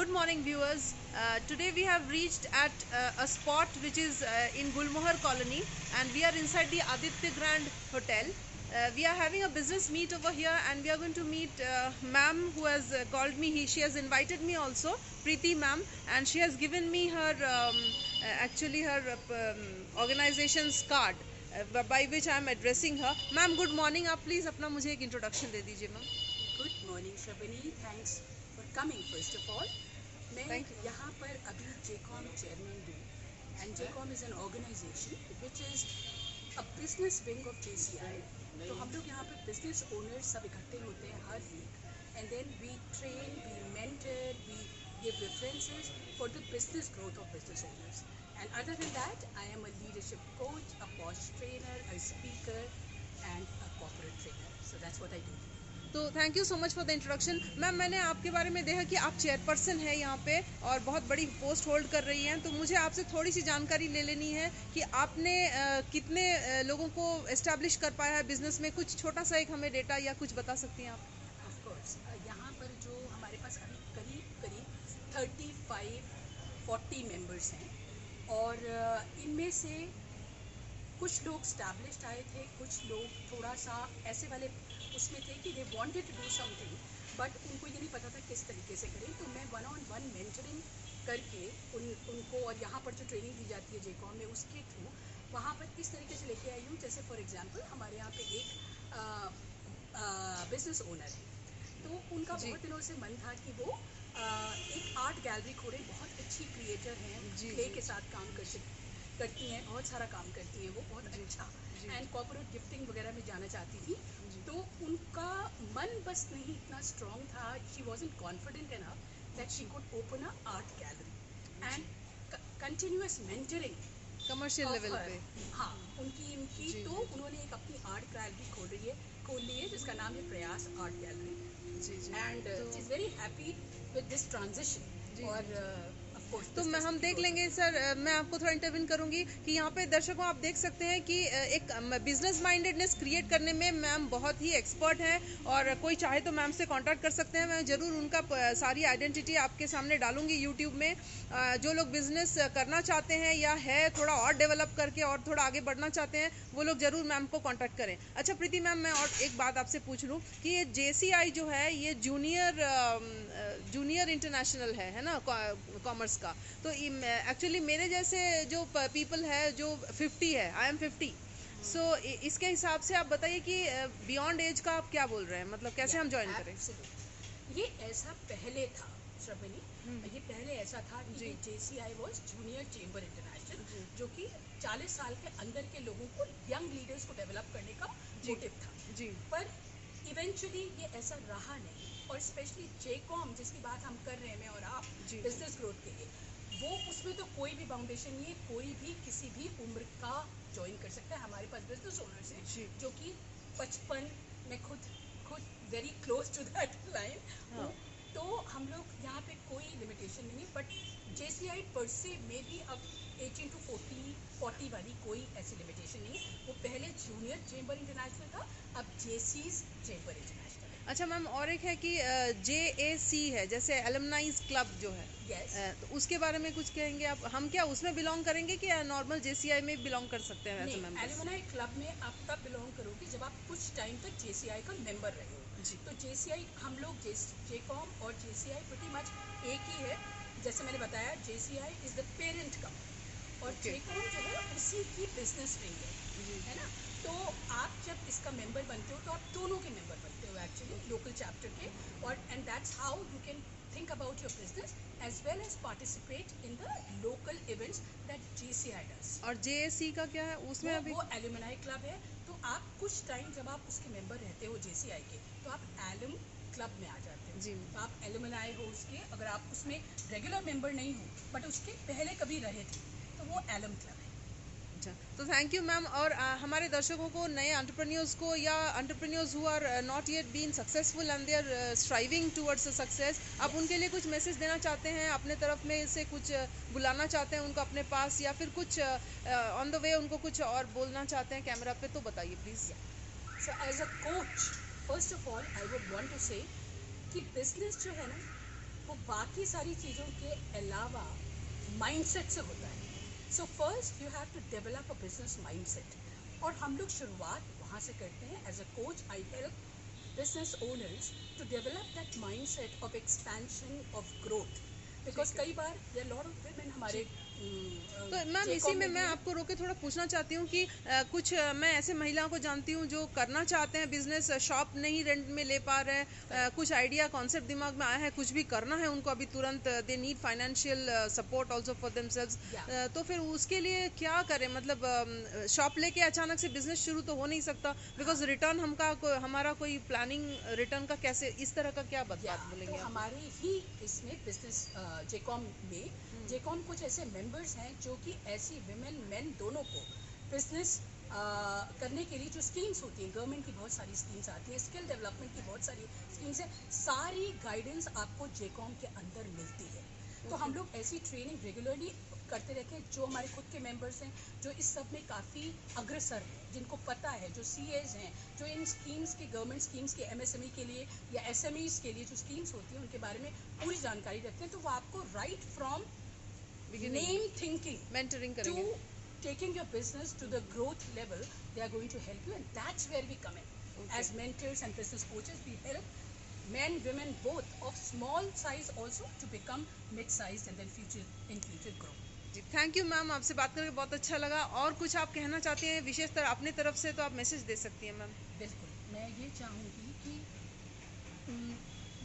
Good morning, viewers. Today we have reached at a spot which is in Gulmohar colony, and we are inside the Aditya Grand Hotel. We are having a business meet over here, and we are going to meet ma'am who has called me. She has invited me also, Preeti ma'am, and she has given me her actually her organization's card by which I am addressing her. Ma'am, good morning. आप please अपना मुझे एक introduction दे दीजिए ma'am. Good morning, Shabani. Thanks for coming. First of all, मैं यहाँ पर अभी JCOM chairman हूँ, and JCOM is an organization which is a business wing of JCI. तो हम लोग यहाँ पे business owners सब इकट्ठे होते हैं हर week, and then we train, we mentor, we give references for the business growth of business owners. And other than that, I am a leadership coach, a posh trainer, a speaker, and a corporate trainer. So that's what I do. तो thank you so much for the introduction. Ma'am, मैंने आपके बारे में देखा कि आप chairperson हैं यहाँ पे और बहुत बड़ी पोस्ट होल्ड कर रही हैं, तो मुझे आपसे थोड़ी सी जानकारी ले लेनी है कि आपने कितने लोगों को एस्टैब्लिश कर पाया है बिजनेस में. कुछ छोटा सा एक हमें डेटा या कुछ बता सकती हैं आप? ऑफ कोर्स, यहाँ पर जो हमारे पास अभी करीब 35-40 मेंबर्स हैं, और इनमें से कुछ लोग स्टैब्लिश्ड आए थे, कुछ लोग थोड़ा सा ऐसे वाले उसमें थे कि they wanted to do something, but उनको ये नहीं पता था किस तरीके से करें. तो मैं 1-on-1 मेंटरिंग करके उनको, और यहाँ पर जो ट्रेनिंग दी जाती है JCOM में, उसके थ्रू वहाँ पर इस तरीके से लेके आई हूँ. जैसे फॉर एग्जांपल हमारे यहाँ पे एक बिजनेस ओनर है, तो उनका बहुत दिनों से मन था कि वो एक आर्ट गैलरी खोले. बहुत अच्छी क्रिएटर हैं, क्ले के साथ काम करती हैं, बहुत सारा काम करती हैं वो, बहुत अच्छा, एंड कॉर्पोरेट गिफ्टिंग वगैरह में जाना चाहती थी. तो उनका मन बस नहीं इतना स्ट्रॉन्ग था, she wasn't confident enough that she could open a art gallery and continuous mentoring commercial level पे. हाँ, उनकी तो उन्होंने एक अपनी आर्ट गैलरी खोल ली है जिसका नाम है प्रयास art gallery, and she is very happy with this transition. और तो हम देख लेंगे सर. मैं आपको थोड़ा इंटरव्यू करूंगी कि यहाँ पे दर्शकों आप देख सकते हैं कि एक बिजनेस माइंडेडनेस क्रिएट करने में मैम बहुत ही एक्सपर्ट हैं, और कोई चाहे तो मैम से कांटेक्ट कर सकते हैं. मैं ज़रूर उनका सारी आइडेंटिटी आपके सामने डालूंगी यूट्यूब में. जो लोग बिजनेस करना चाहते हैं या है थोड़ा और डेवलप करके और थोड़ा आगे बढ़ना चाहते हैं, वो लोग ज़रूर मैम को कॉन्टैक्ट करें. अच्छा प्रीति मैम, मैं और एक बात आपसे पूछ लूँ कि ये JCI जो है ये जूनियर इंटरनेशनल है ना, कॉमर्स का. तो एक्चुअली मेरे जैसे जो पीपल है जो 50 है, आई एम 50, सो इसके हिसाब से आप बताइए कि बियॉन्ड एज का आप क्या बोल रहे हैं, मतलब कैसे हम ज्वाइन करें? ये ऐसा पहले था श्रवणी, ये पहले ऐसा था कि JCI was junior chamber international, जो कि 40 साल के अंदर के लोगों को, यंग लीडर्स को डेवलप करने का मोटिव था जी. पर इवेंचुअली ये ऐसा रहा नहीं, और स्पेशली JCOM जिसकी बात हम कर रहे हैं, मैं और आप, बिजनेस ग्रोथ के लिए, वो उसमें तो कोई भी बाउंडेशन नहीं है, कोई भी किसी भी उम्र का ज्वाइन कर सकता है. हमारे पास बिजनेस ओनर्स हैं जो कि 55, मैं खुद very close to that line. तो हम लोग यहाँ पे कोई लिमिटेशन नहीं है, बट JCI पर से मे बी अब 18 to 40 वाली कोई ऐसी लिमिटेशन नहीं है. वो पहले जूनियर चेंबर इंटरनेशनल था, अब JC's चेंबर इंटरनेशनल. अच्छा मैम, और एक है कि JAC है, जैसे एलुमनाइज क्लब जो है. तो उसके बारे में कुछ कहेंगे आप? हम क्या उसमें बिलोंग करेंगे कि नॉर्मल JCI में बिलोंग कर सकते हैं? नहीं, एलुमनाई क्लब में आप तब बिलोंग करोगे जब आप कुछ टाइम तक JCI का मेंबर रहे हो. तो JCI, हम लोग JCOM और JCI pretty much एक ही है. जैसे मैंने बताया, JCI is the parent company, और JCOM जो है उसी की बिजनेस विंग है ना. तो आप जब इसका मेंबर बनते हो तो आप दोनों के मेंबर बनते हो एक्चुअली, लोकल चैप्टर के, और and that's how you can think about your business as well as participate in the local events that JCI does. और JAC का क्या है उसमें? अभी वो एलुमनाई क्लब है. तो आप कुछ टाइम जब आप उसके मेंबर रहते हो JCI के, तो आप एलुम क्लब में आ जाते हो जी. तो आप एलुमनाई हो उसके, अगर आप उसमें रेगुलर मेंबर नहीं हो बट उसके पहले कभी रहे थे, तो वो एलुम क्लब है. तो थैंक यू मैम. और हमारे दर्शकों को, नए एंटरप्रेन्योर्स को, या entrepreneurs who are not yet been successful and they are striving towards success, आप उनके लिए कुछ मैसेज देना चाहते हैं, अपने तरफ में से कुछ बुलाना चाहते हैं उनको अपने पास, या फिर कुछ ऑन द वे उनको कुछ और बोलना चाहते हैं कैमरा पे, तो बताइए please. So as a coach, first of all I would want to say कि बिजनेस जो है ना, वो बाकी सारी चीज़ों के अलावा माइंडसेट से होता है। So first you have to develop a business mindset, और हम लोग शुरुआत वहाँ से करते हैं। As a coach I help business owners to develop that mindset of expansion, of growth, because कई बार there are lot of women हमारे तो मैम इसी में मैं आपको रोके थोड़ा पूछना चाहती हूँ कि कुछ मैं ऐसे महिलाओं को जानती हूँ जो करना चाहते हैं बिजनेस, शॉप नहीं रेंट में ले पा रहे हैं, कुछ आइडिया कॉन्सेप्ट दिमाग में आया है, कुछ भी करना है उनको अभी तुरंत, they need financial support also for themselves, तो फिर उसके लिए क्या करें? मतलब शॉप लेके अचानक से बिजनेस शुरू तो हो नहीं सकता, बिकॉज रिटर्न हमारा कोई प्लानिंग रिटर्न का कैसे, इस तरह का क्या बात बोलेंगे? तो हमारे ही इसमें बिजनेस जेकॉम में जेकॉम कुछ ऐसे मेंबर्स हैं जो कि ऐसी विमेन मेन दोनों को बिजनेस करने के लिए जो स्कीम्स होती हैं, गवर्नमेंट की बहुत सारी स्कीम्स आती हैं, स्किल डेवलपमेंट की बहुत सारी स्कीम्स हैं, सारी गाइडेंस आपको जेकॉम के अंदर मिलती है। तो हम लोग ऐसी ट्रेनिंग रेगुलरली करते रहते हैं। जो हमारे खुद के मेंबर्स हैं जो इस सब में काफ़ी अग्रसर हैं, जिनको पता है, जो सीएज हैं, जो इन स्कीम्स की, गवर्नमेंट स्कीम्स के एमएसएमई के लिए या एसएमईज के लिए जो स्कीम्स होती हैं उनके बारे में पूरी जानकारी रखते हैं, तो वो आपको right from name thinking mentoring to करेंगे। taking your business to the growth level, they are going to help you, and that's where we come in. As mentors and business coaches, we help men, women both, of small size also, to become mid-sized and then future grow. Thank you ma'am, आपसे बात करके बहुत अच्छा लगा। और कुछ आप कहना चाहते हैं विशेषतर अपनी तरफ से, तो आप मैसेज दे सकती हैं मैम। बिल्कुल, मैं ये चाहूँगी कि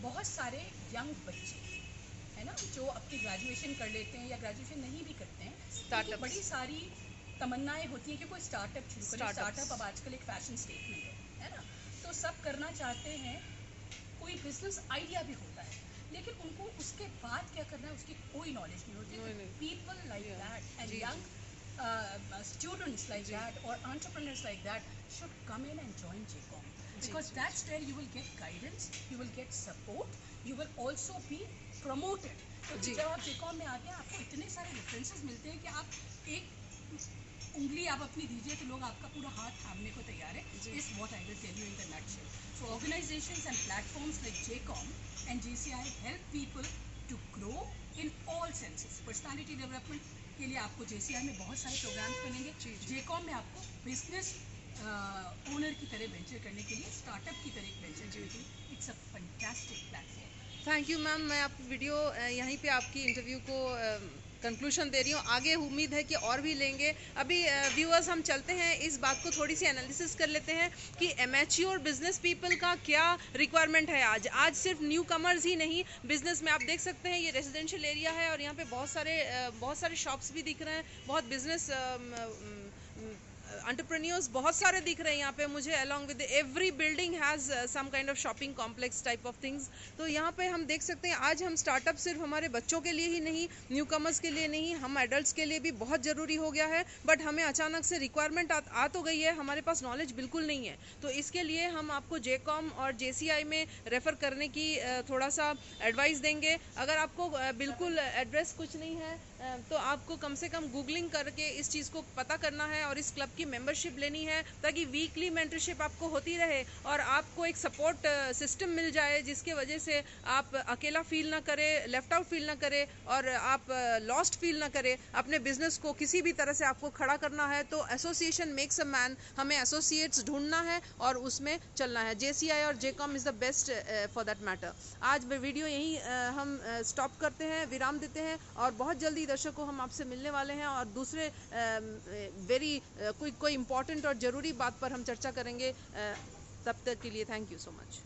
बहुत सारे यंग बच्चे है ना जो अपनी ग्रेजुएशन कर लेते हैं या ग्रेजुएशन नहीं भी करते हैं, स्टार्टअप, बड़ी सारी तमन्नाएं होती हैं कि कोई स्टार्टअप शुरू करें। स्टार्टअप अब आजकल एक फैशन स्टेटमेंट है ना, तो सब करना चाहते हैं, कोई बिजनेस आइडिया भी होता है, लेकिन उनको उसके बाद क्या करना है उसकी कोई नॉलेज नहीं होती। People like that and young students like that or entrepreneurs like that should come in and join JCOM, because that's where you will get guidance, you will get support, you will also be promoted. तो जब आप JCOM में आते हैं आपको इतने सारे references मिलते हैं कि आप एक उंगली आप अपनी दीजिए तो लोग आपका पूरा हाथ थामने को तैयार है। Is what I will tell you in the nutshell. So organizations and platforms like JCOM and JCI help people to grow in all senses. Personality development के लिए आपको JCI में बहुत सारे प्रोग्राम्स मिलेंगे, JCOM में आपको बिजनेस ओनर की तरह वेंचर करने के लिए, स्टार्टअप की तरह वेंचर करने के लिए, it's a fantastic platform. Thank you ma'am, मैं आप वीडियो यहीं पे आपकी इंटरव्यू को कंक्लूशन दे रही हूँ। आगे उम्मीद है कि और भी लेंगे। अभी व्यूअर्स हम चलते हैं, इस बात को थोड़ी सी एनालिसिस कर लेते हैं कि एमेच्योर बिजनेस पीपल का क्या रिक्वायरमेंट है। आज सिर्फ न्यू कमर्स ही नहीं, बिजनेस में आप देख सकते हैं ये रेजिडेंशियल एरिया है और यहाँ पे बहुत सारे शॉप्स भी दिख रहे हैं, बहुत बिजनेस एंटरप्रेन्योर्स बहुत सारे दिख रहे हैं यहाँ पे मुझे। Along with every building has some kind of shopping complex type of things. तो यहाँ पे हम देख सकते हैं आज हम स्टार्टअप सिर्फ हमारे बच्चों के लिए ही नहीं, न्यू कमर्स के लिए नहीं, हम एडल्ट्स के लिए भी बहुत ज़रूरी हो गया है। बट हमें अचानक से रिक्वायरमेंट आ तो गई है, हमारे पास नॉलेज बिल्कुल नहीं है, तो इसके लिए हम आपको JCOM और JCI में रेफ़र करने की थोड़ा सा एडवाइस देंगे। अगर आपको बिल्कुल एड्रेस कुछ नहीं है तो आपको कम से कम गूगलिंग करके इस चीज़ को पता करना है और इस क्लब की मेंबरशिप लेनी है, ताकि वीकली मेंटरशिप आपको होती रहे और आपको एक सपोर्ट सिस्टम मिल जाए, जिसके वजह से आप अकेला फील ना करें, लेफ्ट आउट फील ना करें और आप लॉस्ट फील ना करें। अपने बिजनेस को किसी भी तरह से आपको खड़ा करना है तो एसोसिएशन मेक्स अ मैन, हमें एसोसिएट्स ढूंढना है और उसमें चलना है। JCI और JCOM is the best for that matter. आज वीडियो यहीं हम स्टॉप करते हैं, विराम देते हैं और बहुत जल्दी दर्शकों हम आपसे मिलने वाले हैं और दूसरे कोई इंपॉर्टेंट और ज़रूरी बात पर हम चर्चा करेंगे। तब तक के लिए थैंक यू सो मच।